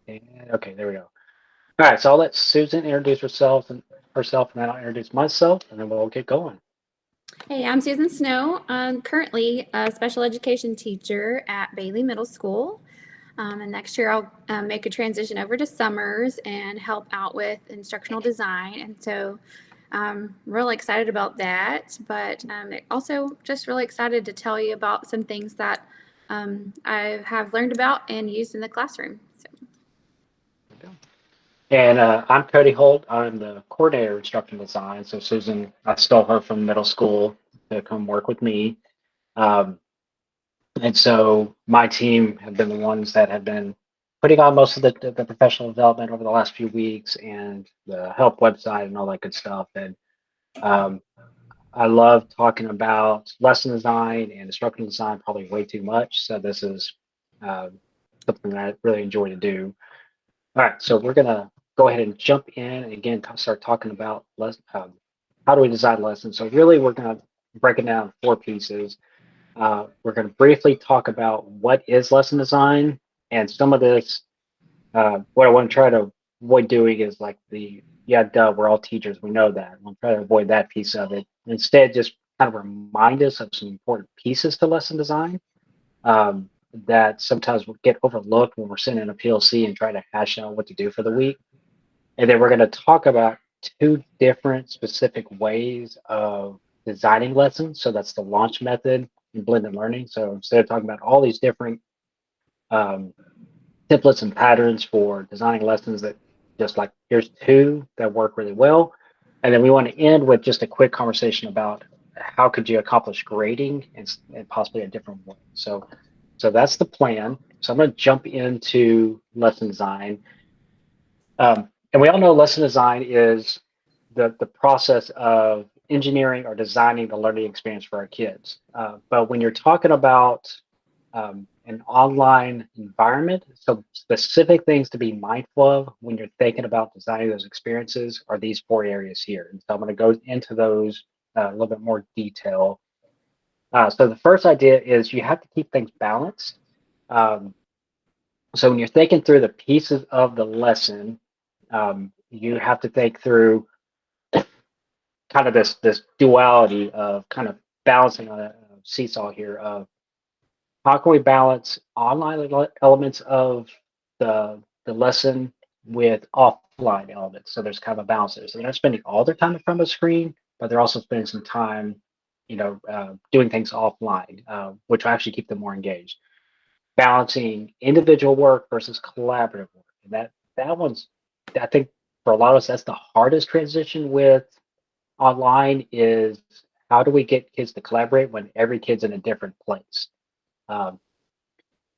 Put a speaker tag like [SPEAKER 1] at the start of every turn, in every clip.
[SPEAKER 1] And okay, there we go. All right, so I'll let Susan introduce herself, and then I'll introduce myself, and then we'll get going.
[SPEAKER 2] Hey, I'm Susan Snow. I'm currently a special education teacher at Bailey Middle School. And next year I'll make a transition over to Summers and help out with instructional design. And so I'm really excited about that. But also just really excited to tell you about some things that I have learned about and used in the classroom. So,
[SPEAKER 1] And I'm Cody Holt. I'm the coordinator of instructional design. So Susan, I stole her from middle school to come work with me. Um, and so my team have been the ones that have been putting on most of the professional development over the last few weeks and the help website and all that good stuff. And um, I love talking about lesson design and instructional design probably way too much. So this is um, something that I really enjoy to do. All right, so we're gonna go ahead and jump in and again start talking about how do we design lessons. So really, we're gonna break it down in four pieces. We're gonna briefly talk about what is lesson design, and some of this. What I want to try to avoid doing is like the yeah, duh, we're all teachers, we know that. I'm trying to avoid that piece of it. Instead, just kind of remind us of some important pieces to lesson design um, that sometimes will get overlooked when we're sitting in a PLC and trying to hash out what to do for the week. And then we're going to talk about two different specific ways of designing lessons. So that's the launch method and blended learning. So instead of talking about all these different um, templates and patterns for designing lessons that just like here's two that work really well. And then we want to end with just a quick conversation about how could you accomplish grading and possibly a different way. So that's the plan. So I'm going to jump into lesson design. And we all know lesson design is the process of engineering or designing the learning experience for our kids. But when you're talking about an online environment, so specific things to be mindful of when you're thinking about designing those experiences are these four areas here. And so I'm going to go into those a little bit more detail. So the first idea is you have to keep things balanced. Um, so when you're thinking through the pieces of the lesson, you have to think through kind of this duality of kind of balancing on a seesaw here of how can we balance online elements of the lesson with offline elements. So there's kind of a balance there. So they're not spending all their time in front of a screen, but they're also spending some time, doing things offline, which will actually keep them more engaged. Balancing individual work versus collaborative work. And that one's, I think, for a lot of us, that's the hardest transition with online is how do we get kids to collaborate when every kid's in a different place? Um,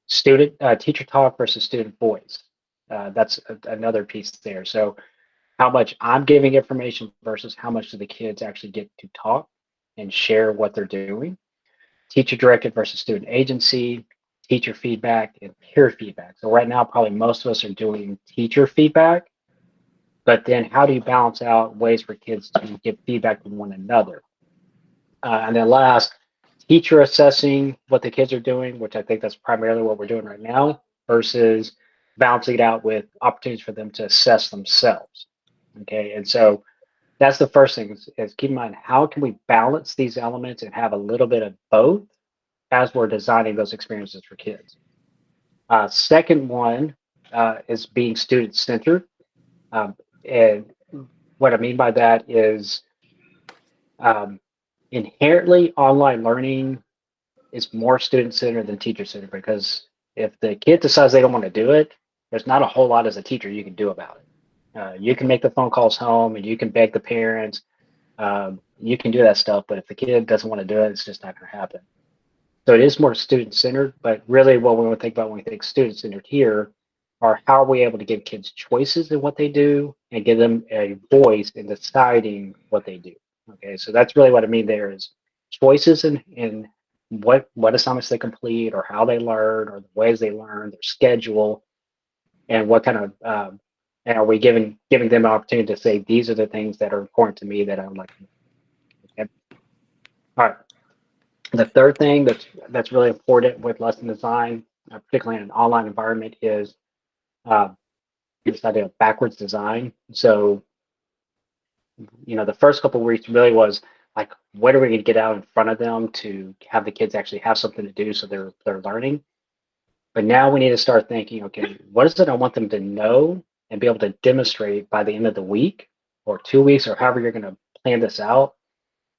[SPEAKER 1] student teacher talk versus student voice. That's another piece there. So how much I'm giving information versus how much do the kids actually get to talk and share what they're doing. Teacher directed versus student agency, teacher feedback, and peer feedback. So right now, probably most of us are doing teacher feedback, but then how do you balance out ways for kids to give feedback to one another? And then last, teacher assessing what the kids are doing, which I think that's primarily what we're doing right now, versus balancing it out with opportunities for them to assess themselves. Okay, and so that's the first thing is keep in mind how can we balance these elements and have a little bit of both as we're designing those experiences for kids. Second one is being student centered. Um, and what I mean by that is um, inherently online learning is more student centered than teacher centered because if the kid decides they don't want to do it, there's not a whole lot as a teacher you can do about it. You can make the phone calls home and you can beg the parents. You can do that stuff, but if the kid doesn't want to do it, it's just not going to happen. So it is more student centered, but really what we want to think about when we think student centered here are how are we able to give kids choices in what they do and give them a voice in deciding what they do. Okay, so that's really what I mean there is choices in what assignments they complete or how they learn or the ways they learn, their schedule, and what kind of and are we giving them an opportunity to say these are the things that are important to me that I would like to know. Okay. All right. The third thing that's really important with lesson design, particularly in an online environment, is this idea of backwards design. So, the first couple of weeks really was like, what are we going to get out in front of them to have the kids actually have something to do so they're learning. But now we need to start thinking, okay, what is it I want them to know and be able to demonstrate by the end of the week or 2 weeks or however you're going to plan this out.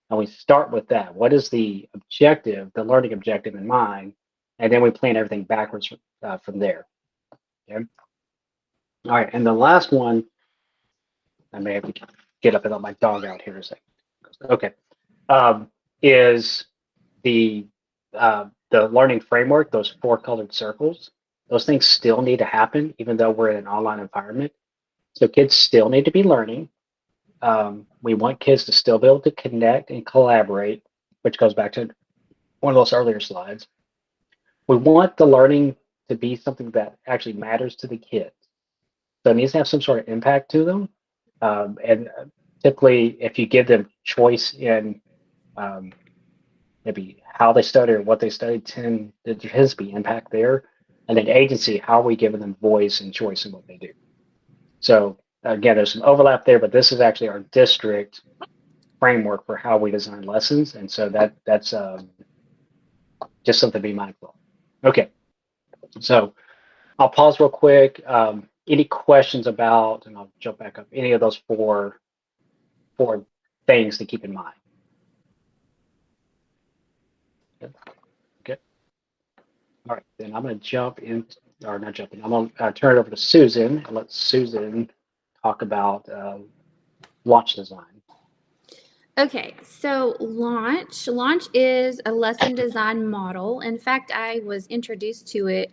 [SPEAKER 1] And we start with that. What is the objective, the learning objective in mind? And then we plan everything backwards from there. Okay. All right. And the last one, I may have to get up and let my dog out here in a second. Okay. Is the learning framework, those four colored circles. Those things still need to happen, even though we're in an online environment. So kids still need to be learning. We want kids to still be able to connect and collaborate, which goes back to one of those earlier slides. We want the learning to be something that actually matters to the kids. So it needs to have some sort of impact to them. And typically, if you give them choice in um, maybe how they study or what they study, there tends to be impact there. And then agency, how are we giving them voice and choice in what they do? So again, there's some overlap there, but this is actually our district framework for how we design lessons. And so that's just something to be mindful of. Okay, so I'll pause real quick. Any questions about, and I'll jump back up, any of those four things to keep in mind? Okay. All right, then I'm going to jump in, or not jump in, I'm going to turn it over to Susan and let Susan talk about launch design.
[SPEAKER 2] Okay, so Launch is a lesson design model. In fact, I was introduced to it.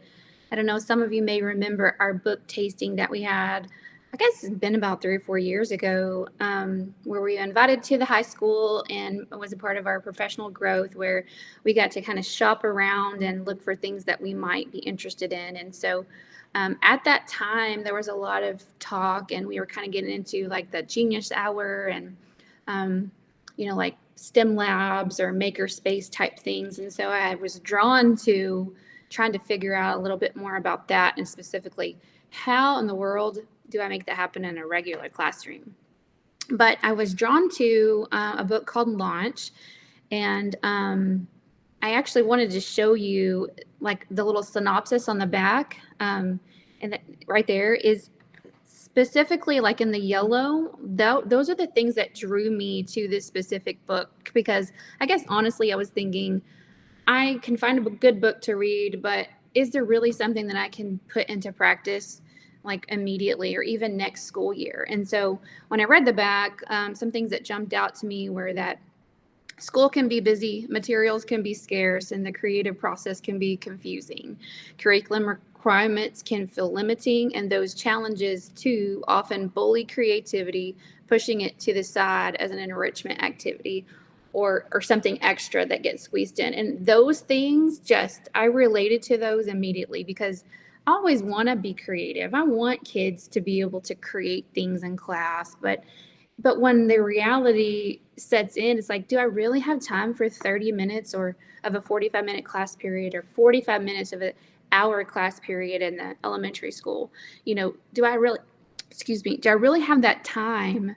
[SPEAKER 2] I don't know, some of you may remember our book tasting that we had, I guess it's been about 3 or 4 years ago, where we were invited to the high school and it was a part of our professional growth where we got to kind of shop around and look for things that we might be interested in. And so at that time, there was a lot of talk and we were kind of getting into like the Genius Hour and um, like STEM labs or makerspace type things. And so I was drawn to trying to figure out a little bit more about that and specifically how in the world do I make that happen in a regular classroom. But I was drawn to a book called Launch, and I actually wanted to show you like the little synopsis on the back, and that right there is specifically like in the yellow. Those are the things that drew me to this specific book because I guess honestly I was thinking I can find a good book to read, but is there really something that I can put into practice like immediately or even next school year? And so when I read the back, some things that jumped out to me were that school can be busy, materials can be scarce, and the creative process can be confusing. Curriculum requirements can feel limiting, and those challenges too often bully creativity, pushing it to the side as an enrichment activity or something extra that gets squeezed in. And those things just, I related to those immediately because I always want to be creative. I want kids to be able to create things in class, but when the reality sets in, it's like, do I really have time for 30 minutes or of a 45-minute class period or 45 minutes of an hour class period in the elementary school? Do I really, excuse me, do I really have that time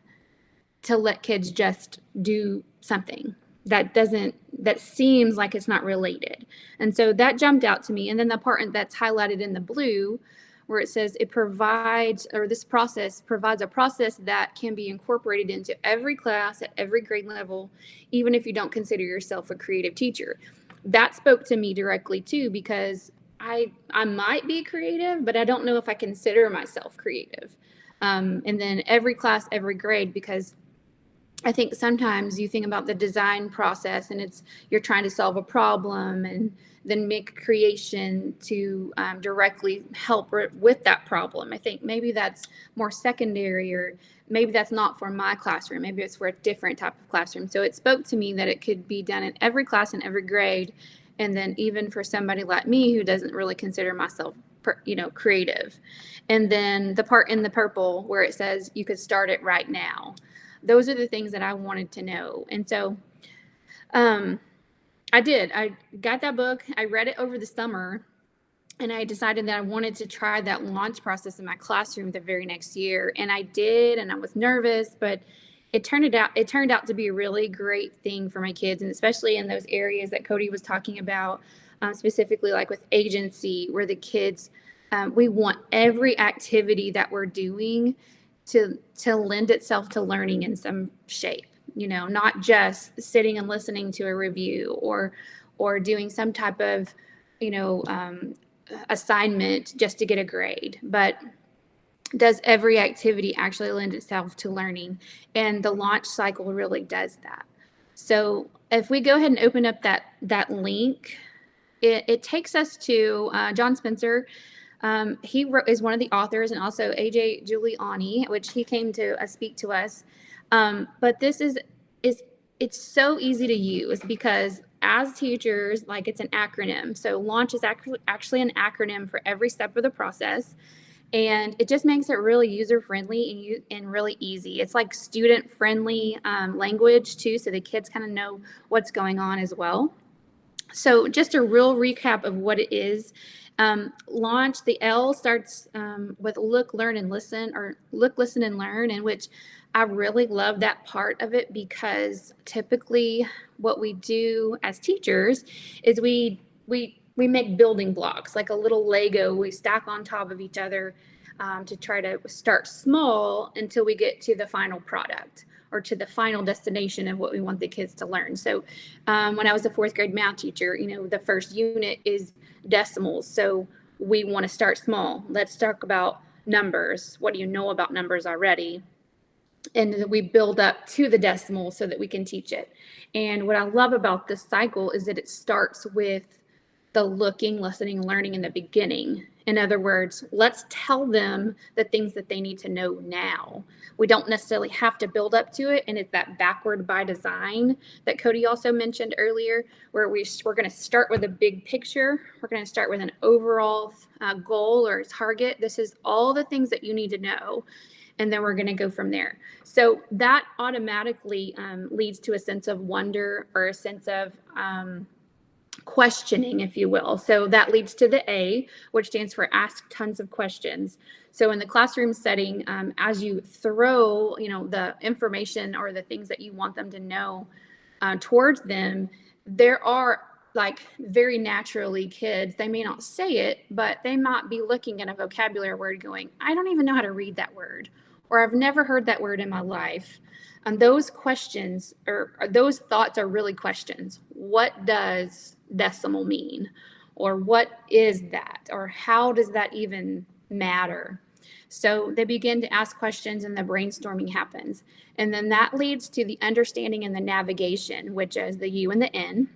[SPEAKER 2] to let kids just do something that seems like it's not related? And so that jumped out to me. And then the part that's highlighted in the blue where it says it provides, or this process provides a process that can be incorporated into every class at every grade level, even if you don't consider yourself a creative teacher. That spoke to me directly too, because I might be creative, but I don't know if I consider myself creative. And then every class, every grade, because I think sometimes you think about the design process and you're trying to solve a problem and then make creation to directly help with that problem. I think maybe that's more secondary, or maybe that's not for my classroom. Maybe it's for a different type of classroom. So it spoke to me that it could be done in every class and every grade. And then even for somebody like me who doesn't really consider myself creative. And then the part in the purple where it says you could start it right now. Those are the things that I wanted to know. And so I did. I got that book. I read it over the summer. And I decided that I wanted to try that launch process in my classroom the very next year. And I did, and I was nervous, but it turned out to be a really great thing for my kids, and especially in those areas that Cody was talking about, specifically like with agency, where the kids, we want every activity that we're doing to lend itself to learning in some shape. Not just sitting and listening to a review or doing some type of you know assignment just to get a grade, but does every activity actually lend itself to learning? And the launch cycle really does that. So if we go ahead and open up that link, it takes us to John Spencer. Is one of the authors, and also AJ Giuliani, which he came to speak to us. But this is it's so easy to use because as teachers, like, it's an acronym. So launch is actually an acronym for every step of the process, and it just makes it really user friendly and really easy. It's like student friendly language too, so the kids kind of know what's going on as well. So just a real recap of what it is. Launch, the L starts with look, learn, and listen, or look, listen, and learn, in which I really love that part of it, because typically what we do as teachers is we make building blocks, like a little Lego we stack on top of each other, to try to start small until we get to the final product or to the final destination of what we want the kids to learn. So when I was a fourth grade math teacher, the first unit is decimals. So we want to start small. Let's talk about numbers. What do you know about numbers already? And we build up to the decimal so that we can teach it. And what I love about this cycle is that it starts with the looking, listening, learning in the beginning. In other words, let's tell them the things that they need to know now. We don't necessarily have to build up to it, and it's that backward by design that Cody also mentioned earlier, where we're going to start with a big picture. We're going to start with an overall goal or target. This is all the things that you need to know, and then we're going to go from there. So that automatically leads to a sense of wonder, or a sense of questioning, if you will. So that leads to the A, which stands for ask tons of questions. So in the classroom setting, as you throw, the information or the things that you want them to know towards them, there are, like, very naturally, kids, they may not say it, but they might be looking at a vocabulary word going, I don't even know how to read that word, or I've never heard that word in my life. And those questions, or those thoughts, are really questions. What does decimal mean? Or what is that? Or how does that even matter? So they begin to ask questions, and the brainstorming happens. And then that leads to the understanding and the navigation, which is the U and the N.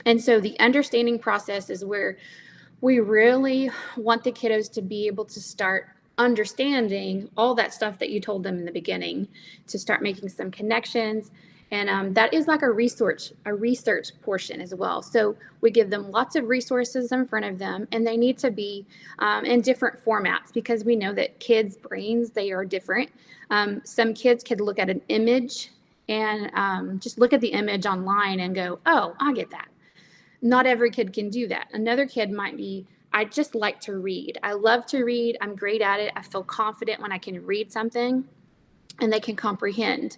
[SPEAKER 2] And so the understanding process is where we really want the kiddos to be able to start understanding all that stuff that you told them in the beginning, to start making some connections. And that is like a research portion as well. So we give them lots of resources in front of them, and they need to be in different formats, because we know that kids' brains, they are different. Some kids could look at an image and just look at the image online and go, oh, I get that. Not every kid can do that. Another kid might be, I just like to read. I love to read. I'm great at it. I feel confident when I can read something and they can comprehend.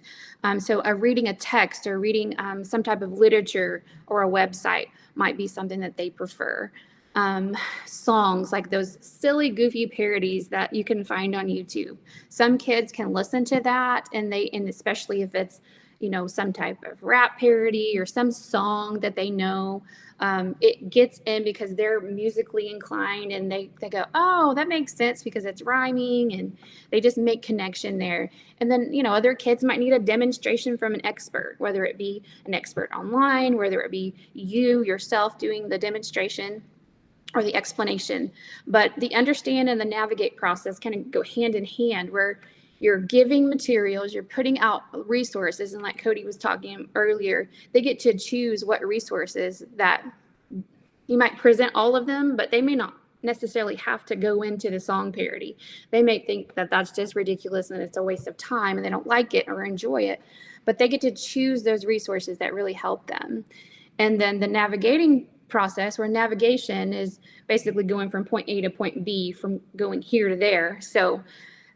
[SPEAKER 2] So reading a text, or reading some type of literature or a website might be something that they prefer. Songs, like those silly, goofy parodies that you can find on YouTube. Some kids can listen to that, and especially if it's, some type of rap parody or some song that they know, it gets in because they're musically inclined, and they go, oh, that makes sense because it's rhyming, and they just make connection there. And then, other kids might need a demonstration from an expert, whether it be an expert online, whether it be you yourself doing the demonstration or the explanation. But the understand and the navigate process kind of go hand in hand, where you're giving materials, you're putting out resources, and like Cody was talking earlier, they get to choose what resources that you might present all of them, but they may not necessarily have to go into the song parody. They may think that that's just ridiculous and it's a waste of time, and they don't like it or enjoy it, but they get to choose those resources that really help them. And then the navigating process where navigation is basically going from point A to point B, from going here to there. So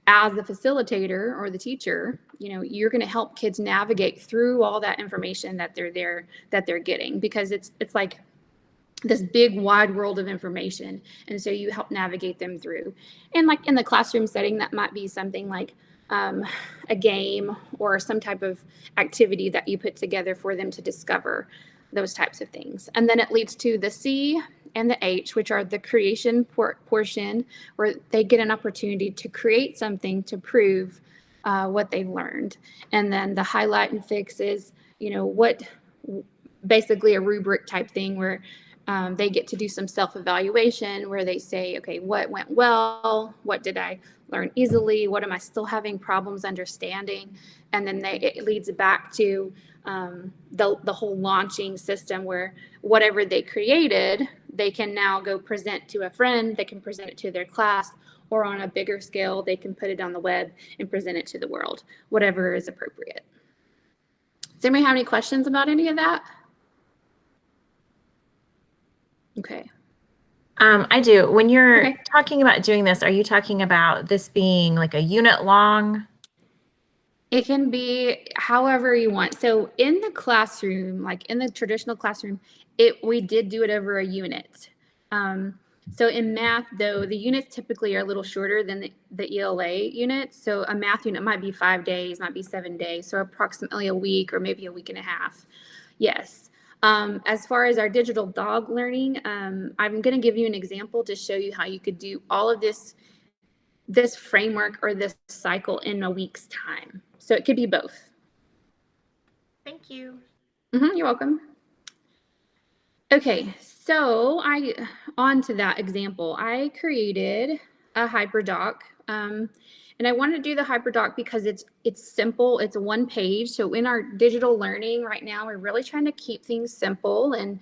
[SPEAKER 2] as the facilitator or the teacher, you're going to help kids navigate through all that information that they're getting, because it's like this big wide world of information, and so you help navigate them through. And like in the classroom setting, that might be something like a game or some type of activity that you put together for them to discover those types of things. And then it leads to the C and the H, which are the creation portion, where they get an opportunity to create something to prove what they've learned. And then the highlight and fix is, what basically a rubric type thing where they get to do some self-evaluation where they say, okay, what went well? What did I learn easily? What am I still having problems understanding? And then it leads back to the whole launching system where whatever they created, they can now go present to a friend, they can present it to their class, or on a bigger scale, they can put it on the web and present it to the world, whatever is appropriate. Does anybody have any questions about any of that? Okay.
[SPEAKER 3] I do. When you're talking about doing this, are you talking about this being like a unit long?
[SPEAKER 2] It can be however you want. So in the classroom, like in the traditional classroom, we did do it over a unit. So in math, though, the units typically are a little shorter than the ELA units. So a math unit might be 5 days, might be 7 days, so approximately a week or maybe a week and a half. Yes. As far as our digital dog learning, I'm going to give you an example to show you how you could do all of this framework or this cycle in a week's time. So it could be both.
[SPEAKER 3] Thank you.
[SPEAKER 2] You're welcome. Okay, so on to that example, I created a hyperdoc. And I want to do the hyperdoc because it's simple. It's one page. So in our digital learning right now, we're really trying to keep things simple and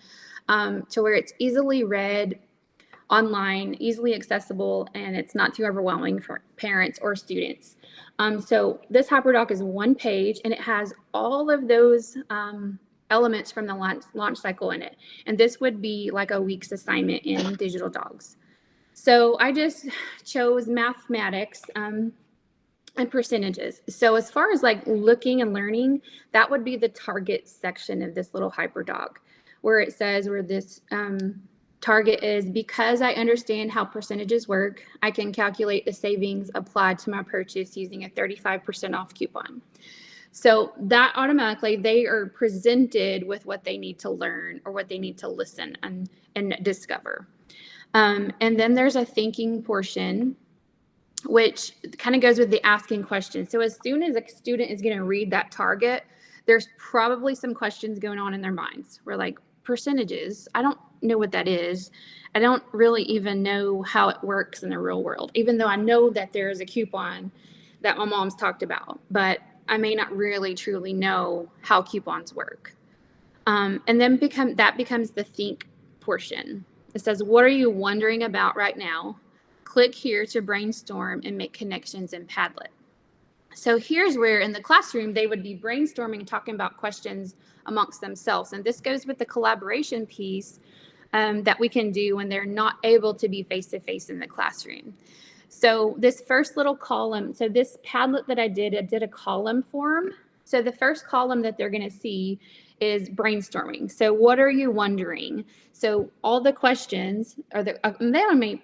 [SPEAKER 2] to where it's easily read online, easily accessible, and it's not too overwhelming for parents or students. So this hyperdoc is one page, and it has all of those elements from the launch cycle in it. And this would be like a week's assignment in Digital Dogs. So I just chose mathematics and percentages. So as far as like looking and learning, that would be the target section of this little hyperdoc, where it says where this target is, because I understand how percentages work, I can calculate the savings applied to my purchase using a 35% off coupon. So that automatically, they are presented with what they need to learn or what they need to listen and discover. And then there's a thinking portion, which kind of goes with the asking questions. So as soon as a student is going to read that target, there's probably some questions going on in their minds. We're like, percentages, I don't know what that is. I don't really even know how it works in the real world, even though I know that there is a coupon that my mom's talked about, but I may not really truly know how coupons work. And then that becomes the think portion. It says, what are you wondering about right now? Click here to brainstorm and make connections in Padlet. So here's where in the classroom, they would be brainstorming and talking about questions amongst themselves. And this goes with the collaboration piece that we can do when they're not able to be face-to-face in the classroom. So this first little column, so this Padlet that I did a column form. So the first column that they're going to see is brainstorming. So what are you wondering? So all the questions are they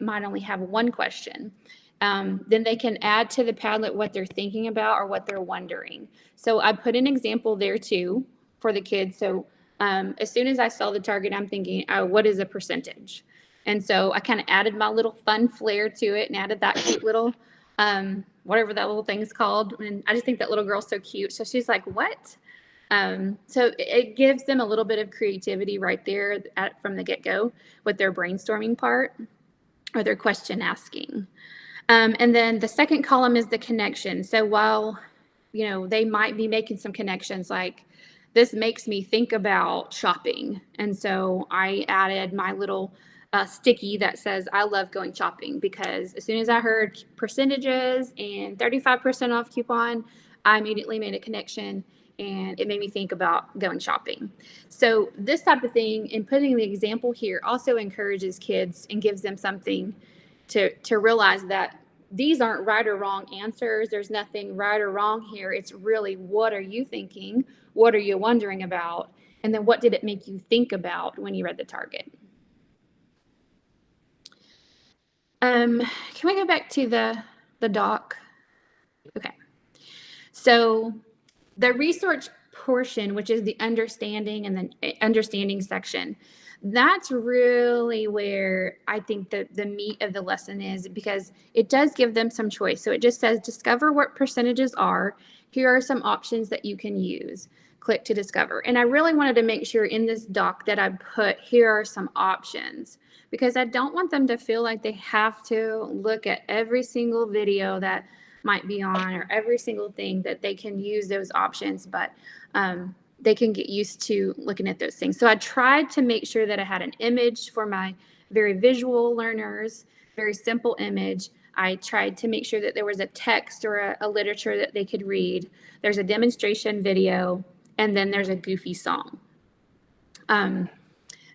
[SPEAKER 2] might only have one question. Then they can add to the Padlet what they're thinking about or what they're wondering. So I put an example there too for the kids. So as soon as I saw the target, I'm thinking, oh, what is a percentage? And so I kind of added my little fun flair to it and added that cute little, whatever that little thing's called. And I just think that little girl's so cute. So she's like, what? So it gives them a little bit of creativity right there from the get-go with their brainstorming part or their question asking. And then the second column is the connection. So while, they might be making some connections like, this makes me think about shopping. And so I added my little sticky that says, I love going shopping, because as soon as I heard percentages and 35% off coupon, I immediately made a connection. and it made me think about going shopping. So this type of thing and putting the example here also encourages kids and gives them something to realize that these aren't right or wrong answers. There's nothing right or wrong here. It's really, what are you thinking? What are you wondering about? And then what did it make you think about when you read the target? Can we go back to the doc? Okay. So the research portion, which is the understanding and the understanding section, that's really where I think the meat of the lesson is, because it does give them some choice. So it just says, discover what percentages are. Here are some options that you can use. Click to discover. And I really wanted to make sure in this doc that I put, here are some options, because I don't want them to feel like they have to look at every single video that might be on or every single thing. That they can use those options, but they can get used to looking at those things. So I tried to make sure that I had an image for my very visual learners, very simple image. I tried to make sure that there was a text or a literature that they could read. There's a demonstration video, and then there's a goofy song.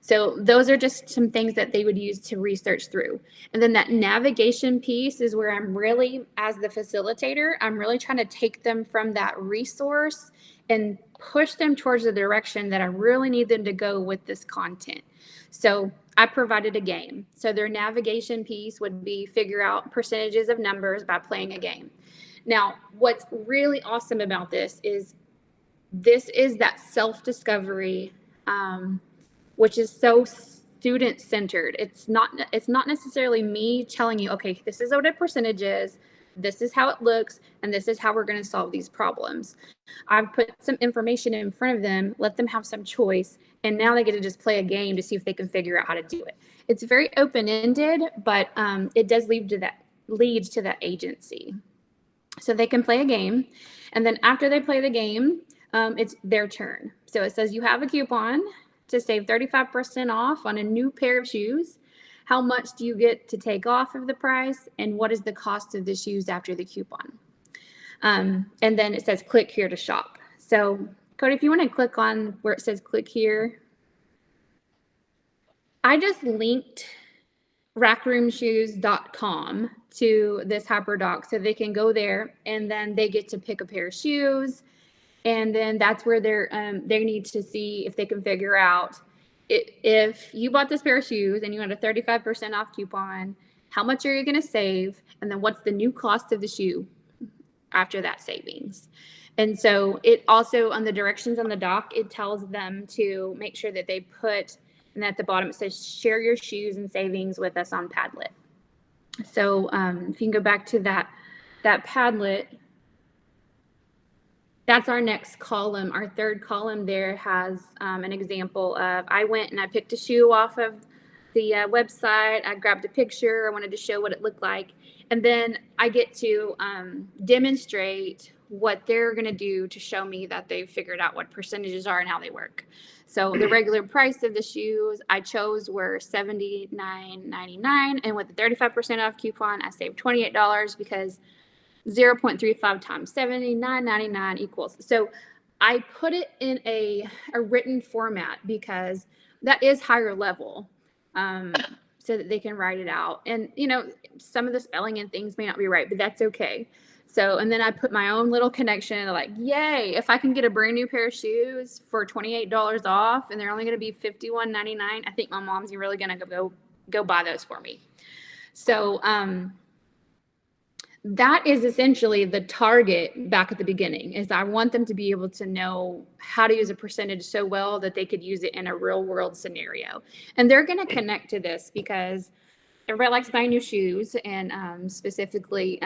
[SPEAKER 2] So those are just some things that they would use to research through. And then that navigation piece is where I'm really, as the facilitator, I'm really trying to take them from that resource and push them towards the direction that I really need them to go with this content. So I provided a game. So their navigation piece would be figure out percentages of numbers by playing a game. Now, what's really awesome about this is that self-discovery, which is so student-centered. It's not necessarily me telling you, okay, this is what a percentage is, this is how it looks, and this is how we're going to solve these problems. I've put some information in front of them, let them have some choice, and now they get to just play a game to see if they can figure out how to do it. It's very open-ended, but it does lead to that agency. So they can play a game, and then after they play the game, it's their turn. So it says you have a coupon to save 35% off on a new pair of shoes. How much do you get to take off of the price, and what is the cost of the shoes after the coupon? And then it says click here to shop. So Cody, if you want to click on where it says click here, I just linked rackroomshoes.com to this HyperDoc so they can go there, and then they get to pick a pair of shoes. And then that's where they need to see if they can figure out if you bought this pair of shoes and you had a 35% off coupon, how much are you going to save? And then what's the new cost of the shoe after that savings? And so it also, on the directions on the doc, it tells them to make sure that they put, and at the bottom it says share your shoes and savings with us on Padlet. So if you can go back to that Padlet, that's our next column. Our third column there has an example of, I went and I picked a shoe off of the website. I grabbed a picture. I wanted to show what it looked like. And then I get to demonstrate what they're going to do to show me that they've figured out what percentages are and how they work. So the regular price of the shoes I chose were $79.99. And with the 35% off coupon, I saved $28 because 0.35 times $79.99 equals. So I put it in a written format because that is higher level, so that they can write it out. And, some of the spelling and things may not be right, but that's okay. So, and then I put my own little connection, like, yay, if I can get a brand new pair of shoes for $28 off and they're only going to be $51.99, I think my mom's really going to go buy those for me. So, that is essentially the target back at the beginning, is I want them to be able to know how to use a percentage so well that they could use it in a real world scenario. And they're going to connect to this because everybody likes buying new shoes, and specifically,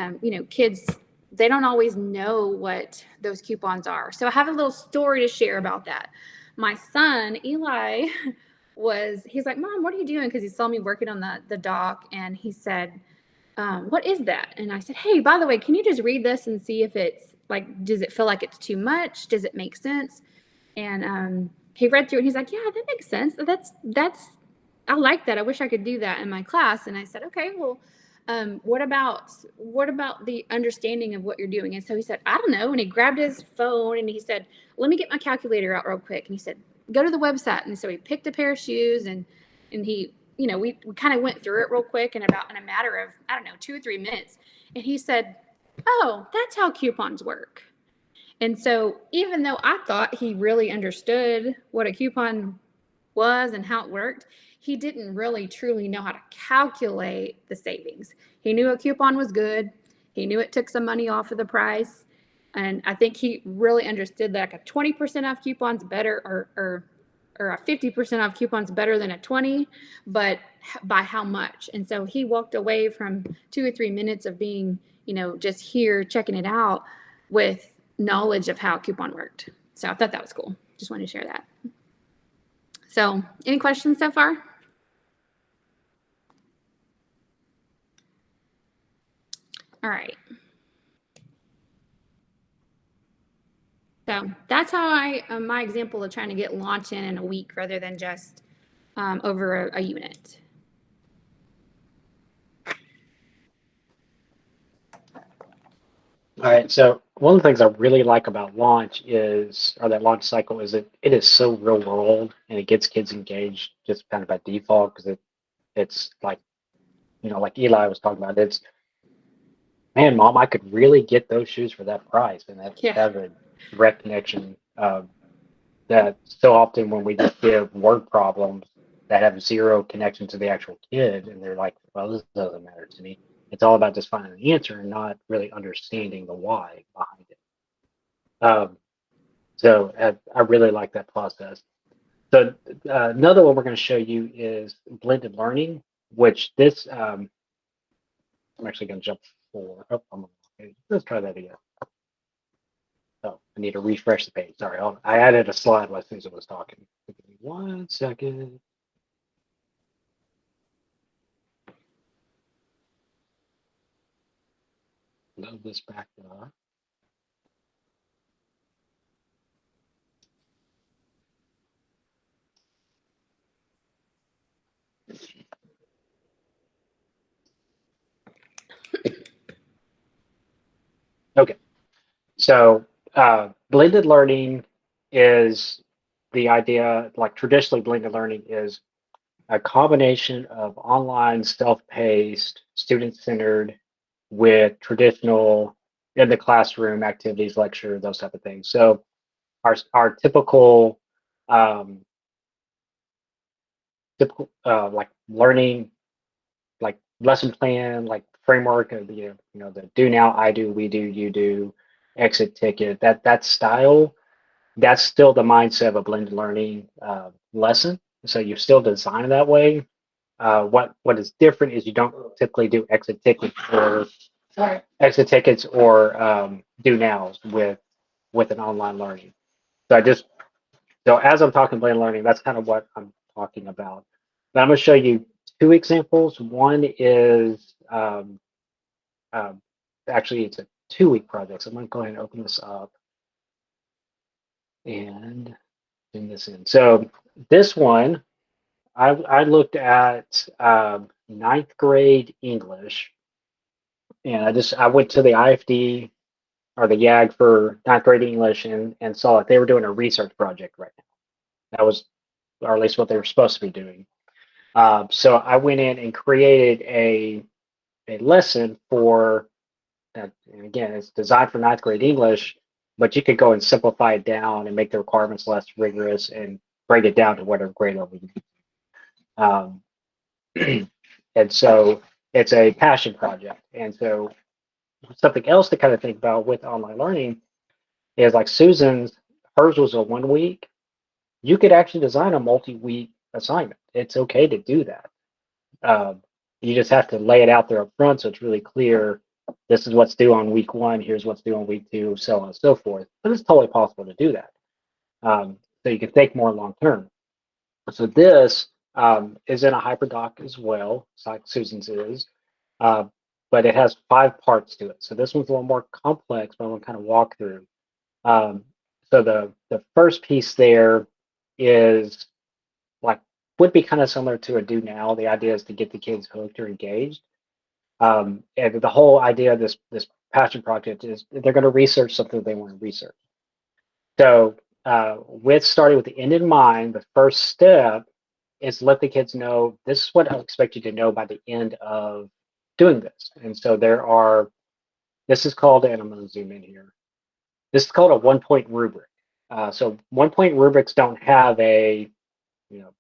[SPEAKER 2] kids, they don't always know what those coupons are. So I have a little story to share about that. My son, Eli, he's like, Mom, what are you doing? Because he saw me working on the doc, and he said, what is that? And I said, hey, by the way, can you just read this and see if it's like, does it feel like it's too much? Does it make sense? And he read through it and he's like, yeah, that makes sense. I like that. I wish I could do that in my class. And I said, okay, well, What about the understanding of what you're doing? And so he said, I don't know. And he grabbed his phone and he said, let me get my calculator out real quick. And he said, go to the website. And so he picked a pair of shoes and he, we kind of went through it real quick in a matter of, I don't know, 2 or 3 minutes. And he said, oh, that's how coupons work. And so even though I thought he really understood what a coupon was and how it worked, he didn't really truly know how to calculate the savings. He knew a coupon was good. He knew it took some money off of the price. And I think he really understood that like a 20% off coupon's better or a 50% off coupon's better than a 20, but by how much? And so he walked away from 2 or 3 minutes of being, just here checking it out with knowledge of how a coupon worked. So I thought that was cool. Just wanted to share that. So, any questions so far? All right. So that's how my example of trying to get launch in a week rather than just over a unit.
[SPEAKER 1] All right. So one of the things I really like about launch that launch cycle is it is so real world and it gets kids engaged just kind of by default because it's like, like Eli was talking about, it's, man, Mom, I could really get those shoes for that price. And that has a direct connection that so often when we just give word problems that have zero connection to the actual kid and they're like, well, this doesn't matter to me. It's all about just finding the answer and not really understanding the why behind it. So I really like that process. So another one we're going to show you is blended learning, which this, I'm actually going to jump forward. Okay, let's try that again. Oh, I need to refresh the page. Sorry, I added a slide while Susan was talking. Give me 1 second. Load this back up. Okay, so blended learning is the idea, like traditionally blended learning is a combination of online self-paced, student-centered with traditional in the classroom activities, lecture, those type of things. So our typical like learning, like lesson plan, like framework of the the do now, I do, we do, you do, exit ticket, that style, that's still the mindset of a blended learning lesson. So you still design it that way. What is different is you don't typically do exit tickets or do nows with an online learning. So as I'm talking blended learning, that's kind of what I'm talking about. But I'm going to show you 2 examples. One is actually it's a 2-week project. So I'm going to go ahead and open this up and bring this in. So this one, I looked at 9th grade English, and I went to the IFD or the YAG for 9th grade English and saw that they were doing a research project right now. That was, or at least what they were supposed to be doing. So I went in and created a lesson for that. And again, it's designed for 9th grade English, but you could go and simplify it down and make the requirements less rigorous and break it down to whatever grade level you need. And so it's a passion project. And so something else to kind of think about with online learning is like Susan's, hers was a 1 week. You could actually design a multi-week assignment. It's okay to do that. You just have to lay it out there up front so it's really clear. This is what's due on week 1. Here's what's due on week 2, so on and so forth. But it's totally possible to do that. So you can think more long term. So this is in a HyperDoc as well, like Susan's is, but it has 5 parts to it. So this one's a little more complex, but I'm going to kind of walk through. So the first piece there is like would be kind of similar to a do now. The idea is to get the kids hooked or engaged. And the whole idea of this passion project is they're going to research something they want to research. So with starting with the end in mind, the first step is let the kids know this is what I expect you to know by the end of doing this. And so this is called, and I'm going to zoom in here. This is called a 1-point rubric. So 1-point rubrics don't have a, you know,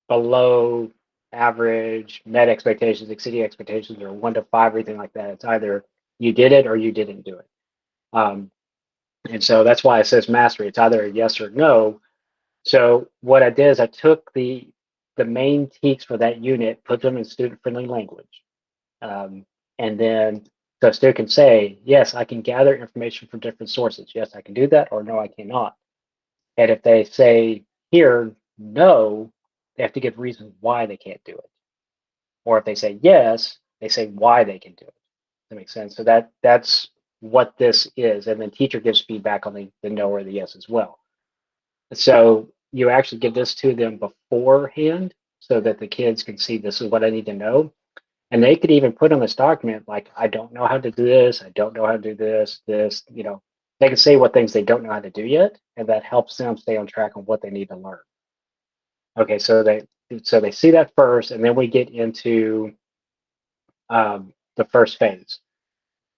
[SPEAKER 1] below average, met expectations, exceeding expectations, or 1 to 5, or anything like that. It's either you did it or you didn't do it. And so that's why it says mastery. It's either a yes or no. So what I did is I took the main teaks for that unit, put them in student-friendly language. And then so a student can say, yes, I can gather information from different sources. Yes, I can do that, or no, I cannot. And if they say here, no, they have to give reasons why they can't do it. Or if they say yes, they say why they can do it. That makes sense. So that's what this is. And then teacher gives feedback on the no or the yes as well. So you actually give this to them beforehand so that the kids can see this is what I need to know. And they could even put on this document, like, I don't know how to do this. I don't know how to do this, they can say what things they don't know how to do yet. And that helps them stay on track on what they need to learn. Okay, so they see that first, and then we get into the first phase.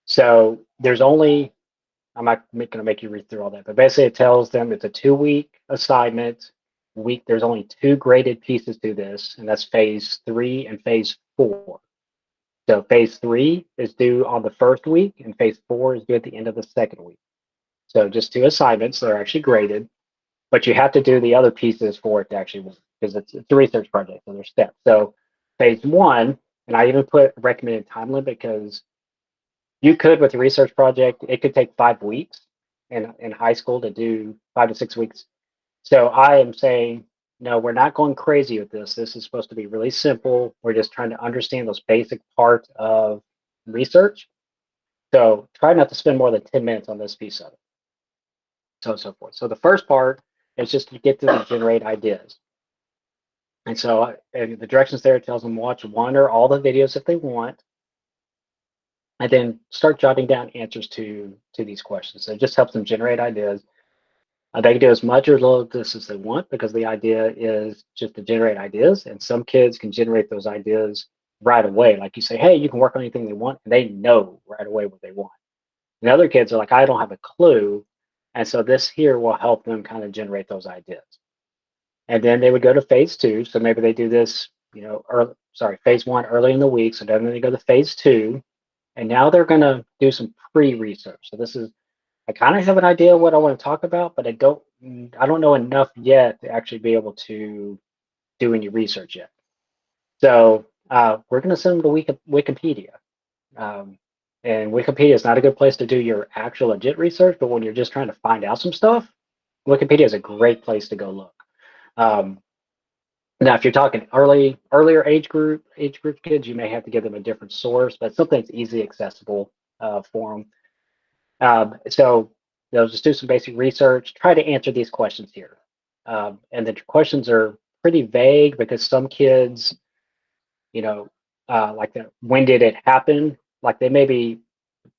[SPEAKER 1] So I'm not going to make you read through all that, but basically it tells them it's a 2-week assignment. There's only 2 graded pieces to this, and that's phase 3 and phase 4. So phase 3 is due on the first week, and phase 4 is due at the end of the second week. So just 2 assignments that are actually graded, but you have to do the other pieces for it to actually work because it's a research project, so there's steps. So phase 1, and I even put recommended time limit because you could, with a research project, it could take 5 weeks in high school to do 5 to 6 weeks. So I am saying, no, we're not going crazy with this. This is supposed to be really simple. We're just trying to understand those basic parts of research. So try not to spend more than 10 minutes on this piece of it. So on and so forth. So the first part is just to get them to generate ideas. And so and the directions there tells them watch one or all the videos if they want, and then start jotting down answers to these questions. So it just helps them generate ideas. They can do as much or as little of this as they want because the idea is just to generate ideas. And some kids can generate those ideas right away. Like you say, hey, you can work on anything they want, and they know right away what they want. And other kids are like, I don't have a clue. And so this here will help them kind of generate those ideas. And then they would go to phase 2. So maybe they do this, phase 1 early in the week. So then they go to phase 2. And now they're going to do some pre-research. So this is, I kind of have an idea of what I want to talk about, but I don't know enough yet to actually be able to do any research yet. So we're going to send them to Wikipedia. And Wikipedia is not a good place to do your actual legit research, but when you're just trying to find out some stuff, Wikipedia is a great place to go look. Now, if you're talking earlier age group kids, you may have to give them a different source, but something that's easily accessible for them. So they'll just do some basic research, try to answer these questions here. And the questions are pretty vague because some kids, when did it happen? Like they maybe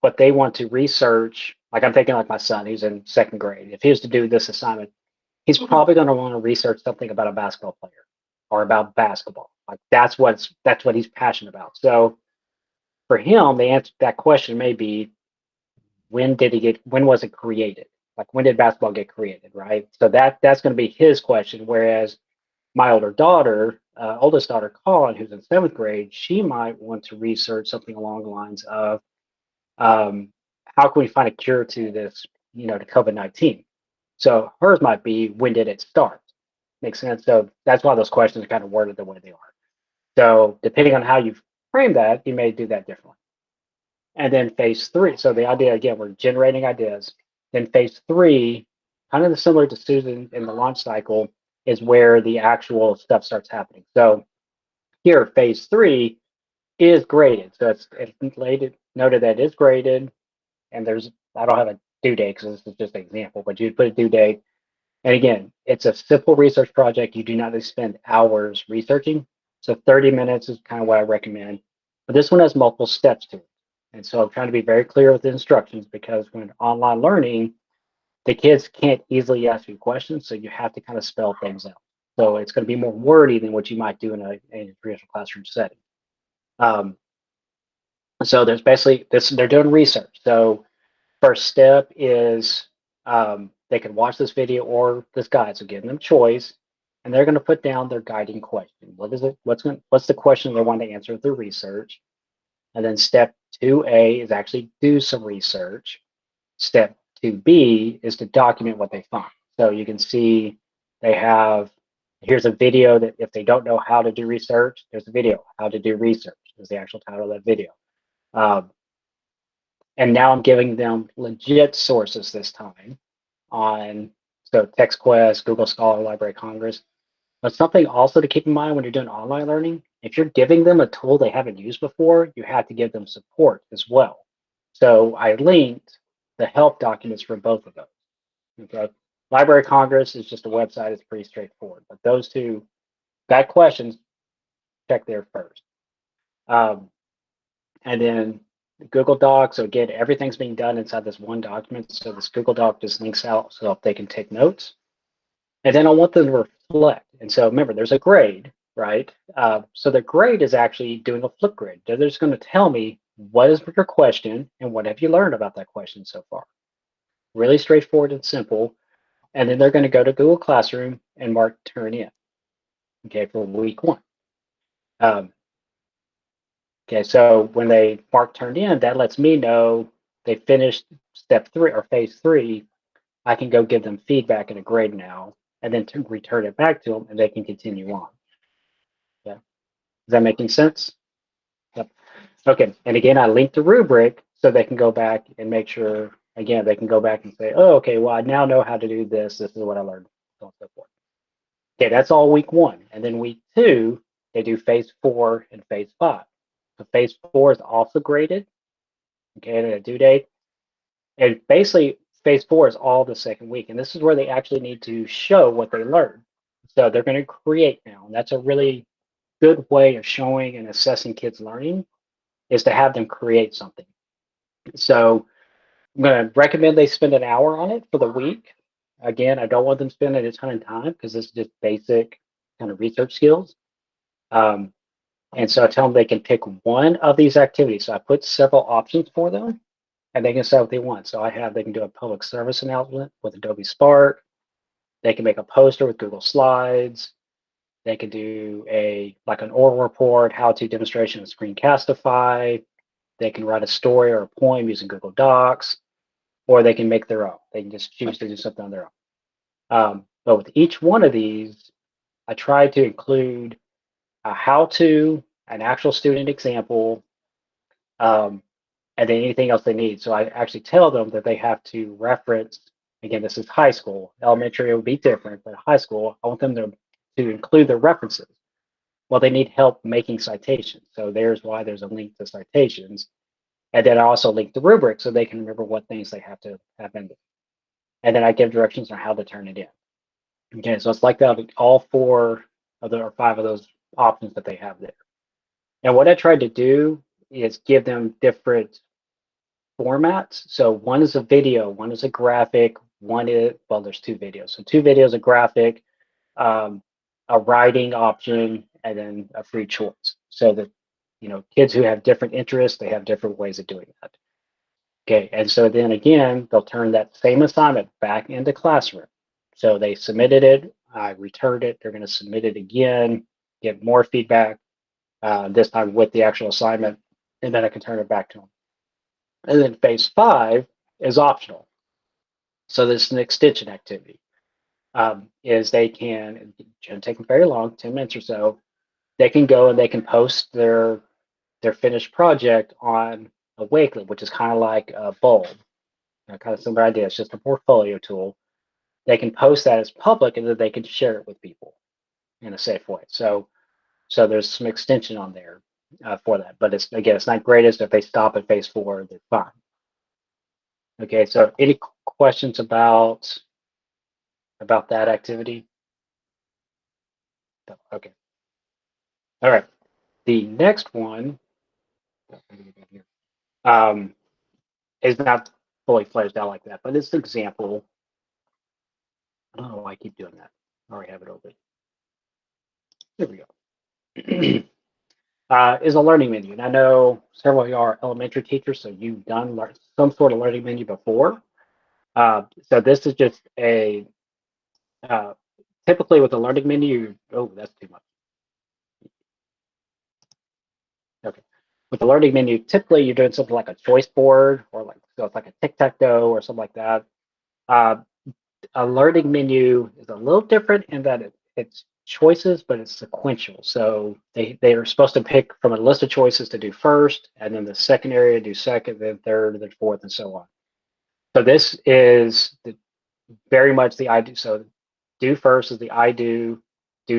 [SPEAKER 1] what they want to research. Like I'm thinking like my son, who's in 2nd grade. If he was to do this assignment, he's probably going to want to research something about a basketball player or about basketball. Like that's what he's passionate about. So for him, the answer to that question may be, when was it created? Like when did basketball get created, right? So that's going to be his question. Whereas my oldest daughter, Colin, who's in 7th grade, she might want to research something along the lines of how can we find a cure to this, to COVID-19? So hers might be, when did it start? Makes sense. So that's why those questions are kind of worded the way they are. So depending on how you frame that, you may do that differently. And then phase 3. So the idea, again, we're generating ideas. Then phase 3, kind of similar to Susan in the launch cycle, is where the actual stuff starts happening. So here, phase 3 is graded. So it's noted that it is graded. And I don't have a due date because this is just an example, but you put a due date. And again, it's a simple research project. You do not spend hours researching. So 30 minutes is kind of what I recommend. But this one has multiple steps to it. And so I'm trying to be very clear with the instructions because when online learning, the kids can't easily ask you questions, so you have to kind of spell things out. So it's going to be more wordy than what you might do in a traditional classroom setting. Um, so there's basically this, they're doing research. So first step is they can watch this video or this guide. So giving them choice, and they're going to put down their guiding question. What is it? What's the question they want to answer through research? And then step 2A is actually do some research. Step 2B is to document what they find. So you can see they have, here's a video that if they don't know how to do research, there's a video, how to do research is the actual title of that video. And now I'm giving them legit sources this time on, so TextQuest, Google Scholar, Library of Congress. But something also to keep in mind when you're doing online learning, if you're giving them a tool they haven't used before, you have to give them support as well. So I linked the help documents for both of those. Okay. Library of Congress is just a website, it's pretty straightforward. But those two, got questions, check there first. And then Google Docs, so again, everything's being done inside this one document. So this Google Doc just links out so if they can take notes. And then I want them to reflect. And so remember, there's a grade, right? So the grade is actually doing a flip grade. They're just going to tell me what is your question and what have you learned about that question so far. Really straightforward and simple. And then they're going to go to Google Classroom and mark turn in, okay, for week 1. Okay, so when they mark turned in, that lets me know they finished step 3 or phase 3. I can go give them feedback and a grade now, and then to return it back to them, and they can continue on. Yeah, is that making sense? Yep. Okay, and again, I linked the rubric so they can go back and make sure. Again, they can go back and say, "Oh, okay, well, I now know how to do this. This is what I learned." So on and so forth. Okay, that's all week 1, and then week 2 they do phase 4 and phase 5. So phase 4 is also graded. Okay, and a due date. And basically, phase 4 is all the second week. And this is where they actually need to show what they learned. So they're going to create now. And that's a really good way of showing and assessing kids' learning is to have them create something. So I'm going to recommend they spend an hour on it for the week. Again, I don't want them spending a ton of time because this is just basic kind of research skills. And so I tell them they can pick one of these activities. So I put several options for them and they can say what they want. So they can do a public service announcement with Adobe Spark. They can make a poster with Google Slides. They can do like an oral report, how-to demonstration of Screencastify. They can write a story or a poem using Google Docs, or they can make their own. They can just choose to do something on their own. But with each one of these, I try to include a how-to, an actual student example, and then anything else they need. So I actually tell them that they have to reference, again, this is high school. Elementary would be different, but high school, I want them to include their references. Well, they need help making citations. So there's why there's a link to citations. And then I also link the rubric so they can remember what things they have to have in there. And then I give directions on how to turn it in. Okay, so it's like that with all 4 of or 5 of those options that they have there. And what I tried to do is give them different formats. So one is a video, one is a graphic, well, there's 2 videos. So 2 videos, a graphic, a writing option, and then a free choice. So that, kids who have different interests, they have different ways of doing that. Okay, and so then again, they'll turn that same assignment back into Classroom. So they submitted it, I returned it, they're going to submit it again, get more feedback, this time with the actual assignment, and then I can turn it back to them. And then phase 5 is optional. So this is an extension activity. Is they can, it shouldn't take them very long, 10 minutes or so, they can go and they can post their finished project on a Wakelet, which is kind of like a Bulb, kind of similar idea. It's just a portfolio tool. They can post that as public and then they can share it with people in a safe way. So there's some extension on there for that. But it's not greatest if they stop at phase 4, they're fine. Okay, so any questions about that activity? Okay. All right. The next one um, is not fully fleshed out like that. But this example, I don't know why I keep doing that. I already have it open. There we go. Is a learning menu. And I know several of you are elementary teachers, so you've done some sort of learning menu before. So this is just a, typically with a learning menu, oh, that's too much. Okay. With the learning menu, typically you're doing something like a choice board or like, so it's like a tic-tac-toe or something like that. Uh, a learning menu is a little different in that it's choices, but it's sequential. So they are supposed to pick from a list of choices to do first, and then the second area do second, then third, then fourth, and so on. So this is very much the I do. So do first is the I do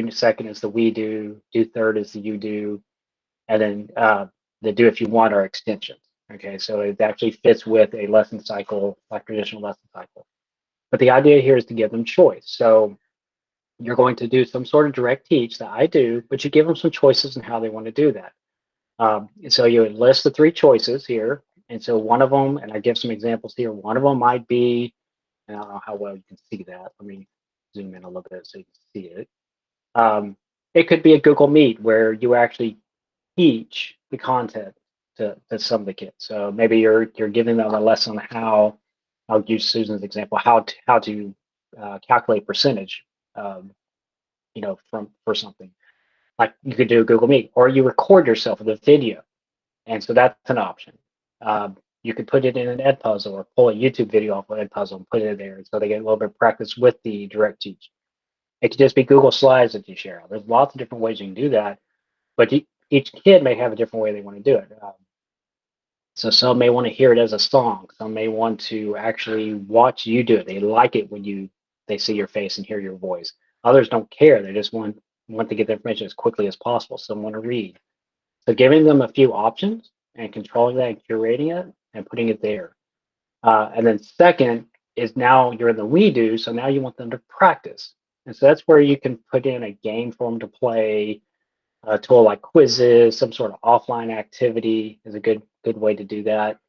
[SPEAKER 1] second is the we do third is the you do, and then the do if you want are extensions. Okay, so it actually fits with a lesson cycle, like traditional lesson cycle. But the idea here is to give them choice. So you're going to do some sort of direct teach that I do, but you give them some choices in how they want to do that. So you list the three choices here. And so one of them, and I give some examples here, one of them might be, and I don't know how well you can see that. Let me zoom in a little bit so you can see it. It could be a Google Meet where you actually teach the content to some of the kids. So maybe you're giving them a lesson on how, I'll use Susan's example, how to calculate percentage, for something. Like you could do a Google Meet, or you record yourself with a video, and so that's an option. You could put it in an Edpuzzle or pull a YouTube video off of Edpuzzle and put it in there, so they get a little bit of practice with the direct teach. It could just be Google Slides that you share. There's lots of different ways you can do that, but each kid may have a different way they want to do it. So some may want to hear it as a song. Some may want to actually watch you do it. They like it when they see your face and hear your voice. Others don't care. They just want to get the information as quickly as possible. Some want to read. So giving them a few options and controlling that and curating it and putting it there. And then second is now you're in the we do, so now you want them to practice. And so that's where you can put in a game for them to play, a tool like quizzes, some sort of offline activity is a good way to do that.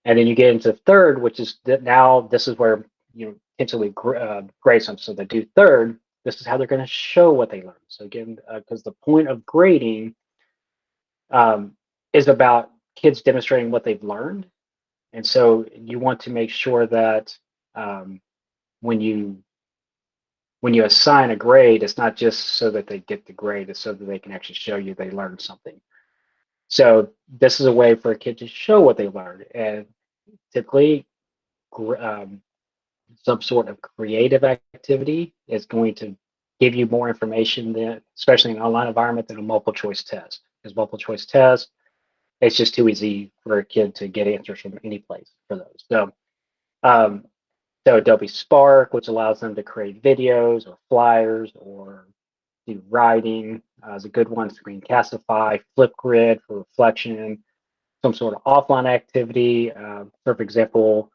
[SPEAKER 1] And then you get into third, which is that now this is where you potentially grade them. So they do third. This is how they're going to show what they learned. So again, because the point of grading is about kids demonstrating what they've learned, and so you want to make sure that when you assign a grade, it's not just so that they get the grade, it's so that they can actually show you they learned something. So this is a way for a kid to show what they learned, and typically some sort of creative activity is going to give you more information than, especially in an online environment, than a multiple choice test. Because multiple choice test, it's just too easy for a kid to get answers from any place for those. So, so Adobe Spark, which allows them to create videos or flyers or do writing, is a good one. Screencastify, Flipgrid for reflection, some sort of offline activity. For example,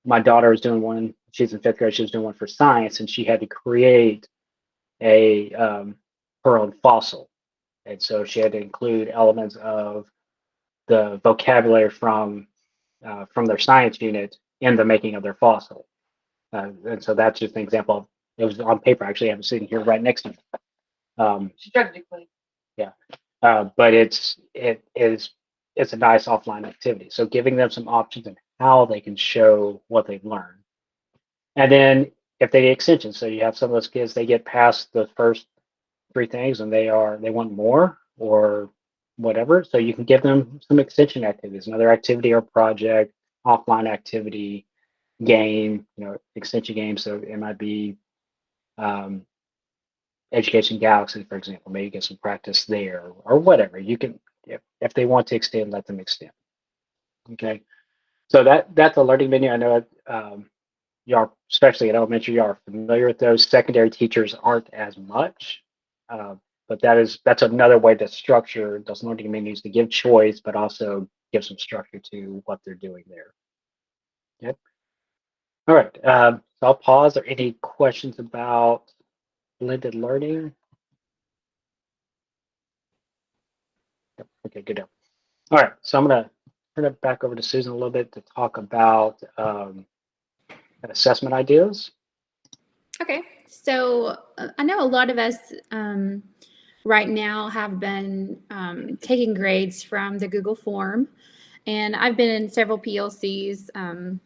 [SPEAKER 1] my daughter is doing one. She's in fifth grade. She was doing one for science, and she had to create a her own fossil, and so she had to include elements of the vocabulary from their science unit in the making of their fossil. And so that's just an example. It was on paper. Actually, I'm sitting here right next to me.
[SPEAKER 4] She tried to do clean.
[SPEAKER 1] Yeah, but it's a nice offline activity. So giving them some options on how they can show what they've learned, and then if they get extensions, so you have some of those kids, they get past the first three things and they want more or whatever. So you can give them some extension activities, another activity or project, offline activity, game, extension game. So it might be Education Galaxy, for example, maybe get some practice there or whatever. You can, if they want to extend, let them extend. Okay. So that's a learning menu. I know y'all, especially at elementary, y'all are familiar with those. Secondary teachers aren't as much, but that's another way to structure those learning menus to give choice, but also give some structure to what they're doing there. Okay. All right. So I'll pause. Are any questions about blended learning? Okay, good. All right, so I'm going to turn it back over to Susan a little bit to talk about assessment ideas.
[SPEAKER 2] Okay, so I know a lot of us right now have been taking grades from the Google form, and I've been in several PLCs. A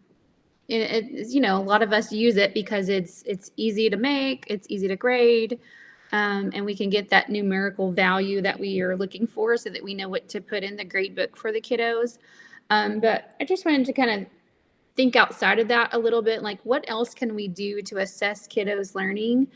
[SPEAKER 2] lot of us use it because it's easy to make, it's easy to grade, and we can get that numerical value that we are looking for, so that we know what to put in the grade book for the kiddos. But I just wanted to kind of think outside of that a little bit, like what else can we do to assess kiddos learning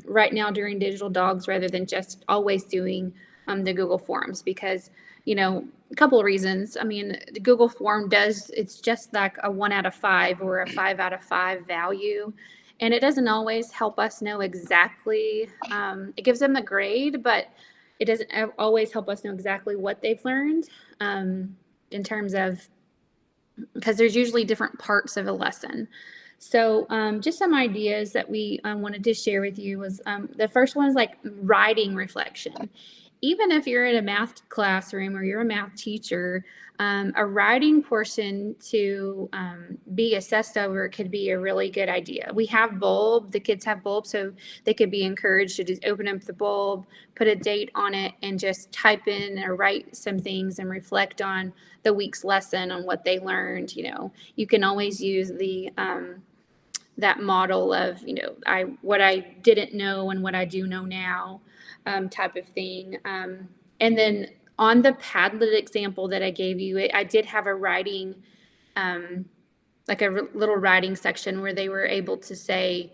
[SPEAKER 2] right now during digital dogs, rather than just always doing the Google forms? Because a couple of reasons. I mean, the Google form it's just like a 1 out of 5 or a 5 out of 5 value, and it doesn't always help us know exactly. It gives them the grade, but it doesn't always help us know exactly what they've learned, in terms of, because there's usually different parts of a lesson. So just some ideas that we wanted to share with you was, the first one is like writing reflection. Even if you're in a math classroom or you're a math teacher, a writing portion to be assessed over could be a really good idea. We have bulb, the kids have bulb, so they could be encouraged to just open up the bulb, put a date on it, and just type in or write some things and reflect on the week's lesson, on what they learned. You can always use the that model of, what I didn't know and what I do know now, type of thing. And then on the Padlet example that I gave you, I did have a writing, like a little writing section where they were able to say,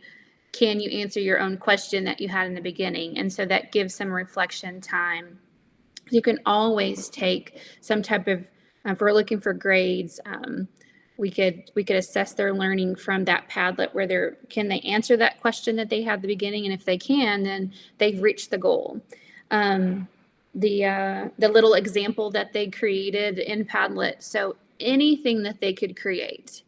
[SPEAKER 2] can you answer your own question that you had in the beginning? And so that gives some reflection time. You can always take some type of, if we're looking for grades, we could assess their learning from that Padlet, where can they answer that question that they had at the beginning, and if they can, then they've reached the goal. The little example that they created in Padlet, so anything that they could create,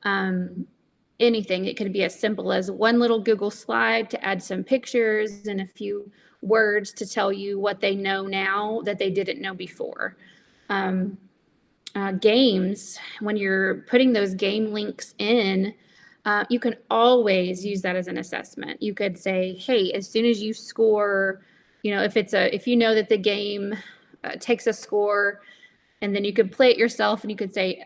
[SPEAKER 2] anything. It could be as simple as one little Google slide to add some pictures and a few words to tell you what they know now that they didn't know before. Games, when you're putting those game links in, you can always use that as an assessment. You could say, hey, as soon as you score, if you know that the game takes a score, and then you could play it yourself, and you could say,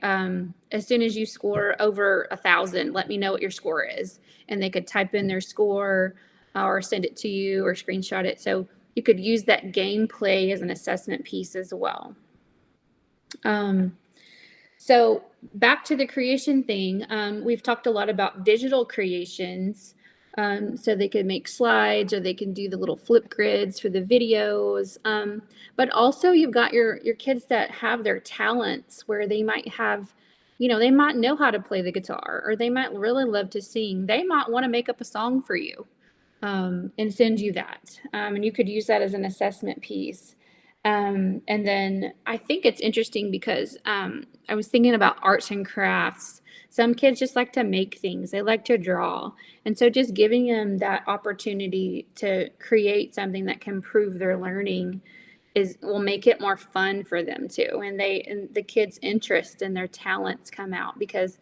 [SPEAKER 2] as soon as you score over 1,000, let me know what your score is. And they could type in their score, or send it to you, or screenshot it. So you could use that gameplay as an assessment piece as well. So back to the creation thing, we've talked a lot about digital creations. So they could make slides, or they can do the little flip grids for the videos. But also you've got your kids that have their talents, where they might have, they might know how to play the guitar, or they might really love to sing. They might want to make up a song for you, and send you that. And you could use that as an assessment piece. And then I think it's interesting because I was thinking about arts and crafts. Some kids just like to make things, they like to draw. And so just giving them that opportunity to create something that can improve their learning will make it more fun for them too. And the kids' interest and their talents come out, because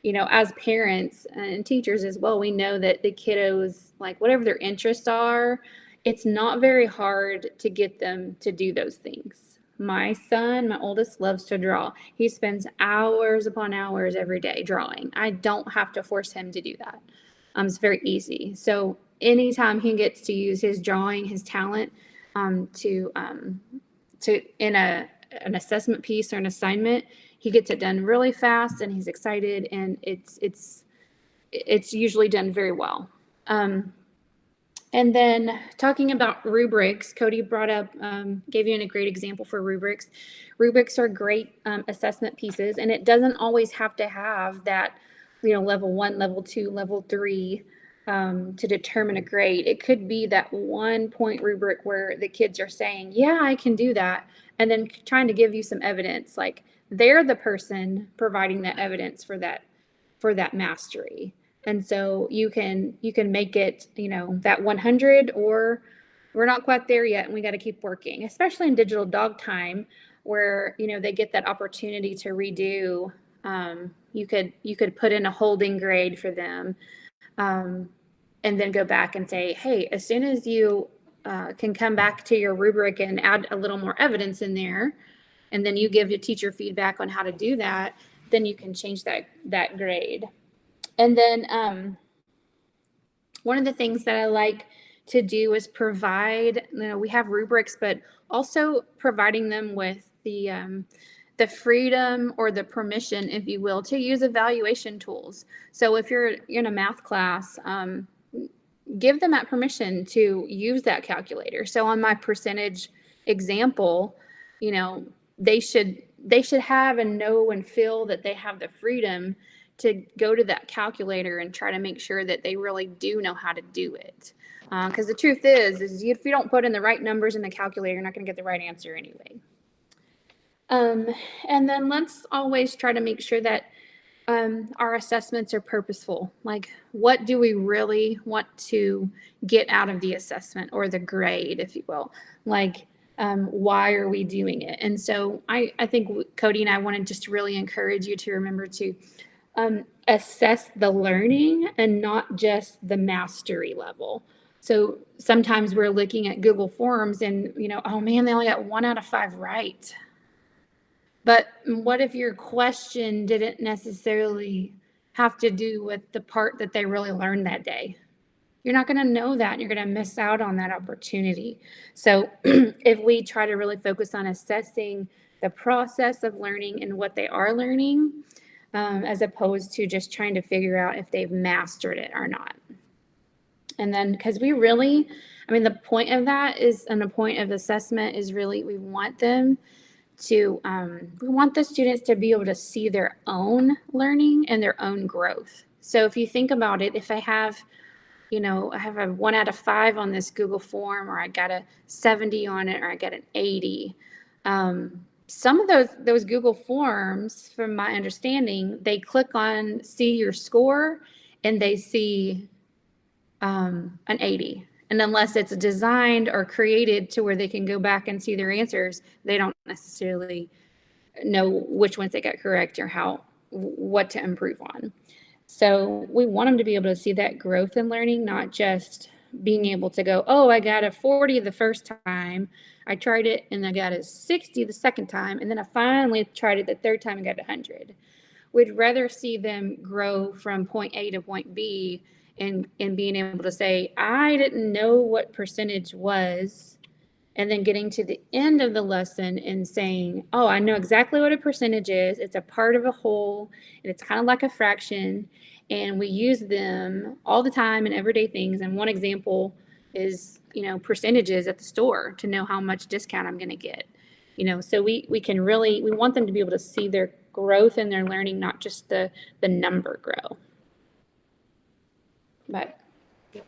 [SPEAKER 2] as parents and teachers as well, we know that the kiddos, like whatever their interests are, it's not very hard to get them to do those things. My son, my oldest, loves to draw. He spends hours upon hours every day drawing. I don't have to force him to do that. It's very easy. So anytime he gets to use his drawing, his talent, to in an assessment piece or an assignment, he gets it done really fast, and he's excited, and it's usually done very well. And then talking about rubrics, Cody brought up, gave you a great example for rubrics. Rubrics are great assessment pieces, and it doesn't always have to have that, level 1, level 2, level 3 to determine a grade. It could be that 1-point rubric where the kids are saying, yeah, I can do that, and then trying to give you some evidence, like they're the person providing that evidence for that mastery. And so you can make it, that 100, or we're not quite there yet and we got to keep working, especially in digital dog time. where, you know, they get that opportunity to redo. You could put in a holding grade for them, and then go back and say, hey, as soon as you can come back to your rubric and add a little more evidence in there, and then you give your teacher feedback on how to do that, then you can change that grade. And then one of the things that I like to do is provide, you know, we have rubrics, but also providing them with the freedom or the permission, if you will, to use evaluation tools. So if you're in a math class, give them that permission to use that calculator. So on my percentage example, you know, they should have and know and feel that they have the freedom to go to that calculator and try to make sure that they really do know how to do it. Because the truth is if you don't put in the right numbers in the calculator, you're not going to get the right answer anyway. And then let's always try to make sure that our assessments are purposeful. Like, what do we really want to get out of the assessment or the grade, if you will? Like, why are we doing it? And so I think Cody and I want to just really encourage you to remember to assess the learning and not just the mastery level. So sometimes we're looking at Google Forms and, you know, oh man, they only got 1 out of 5 right. But what if your question didn't necessarily have to do with the part that they really learned that day? You're not going to know that. And you're going to miss out on that opportunity. So if we try to really focus on assessing the process of learning and what they are learning, as opposed to just trying to figure out if they've mastered it or not. And then, because we really, I mean, the point of that is, and the point of assessment is really, we want them to, we want the students to be able to see their own learning and their own growth. So if you think about it, if I have, you know, I have a 1 out of 5 on this Google form, or I got a 70 on it, or I got an 80. Some of those Google forms, from my understanding, they click on see your score and they see an 80. And unless it's designed or created to where they can go back and see their answers, they don't necessarily know which ones they got correct or what to improve on. So we want them to be able to see that growth in learning, not just being able to go, oh, I got a 40 the first time, I tried it and I got a 60 the second time, and then I finally tried it the third time and got 100. We'd rather see them grow from point A to point B and being able to say, I didn't know what percentage was, and then getting to the end of the lesson and saying, oh, I know exactly what a percentage is. It's a part of a whole, and it's kind of like a fraction, and we use them all the time in everyday things. And one example is, you know, percentages at the store to know how much discount I'm going to get. You know, so we can really, we want them to be able to see their growth and their learning, not just the number grow. But do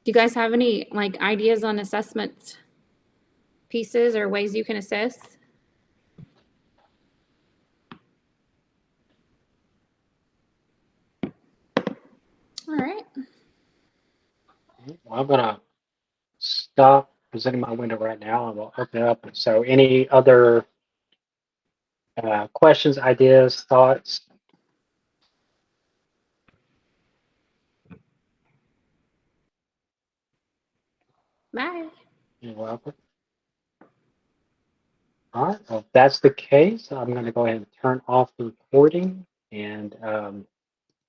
[SPEAKER 2] you guys have any like ideas on assessment pieces or ways you can assess? All right.
[SPEAKER 1] Well, I'm gonna stop presenting my window right now and we'll open it up. So any other questions, ideas, thoughts?
[SPEAKER 2] Bye.
[SPEAKER 1] You're welcome. All right, well, if that's the case, I'm going to go ahead and turn off the recording, and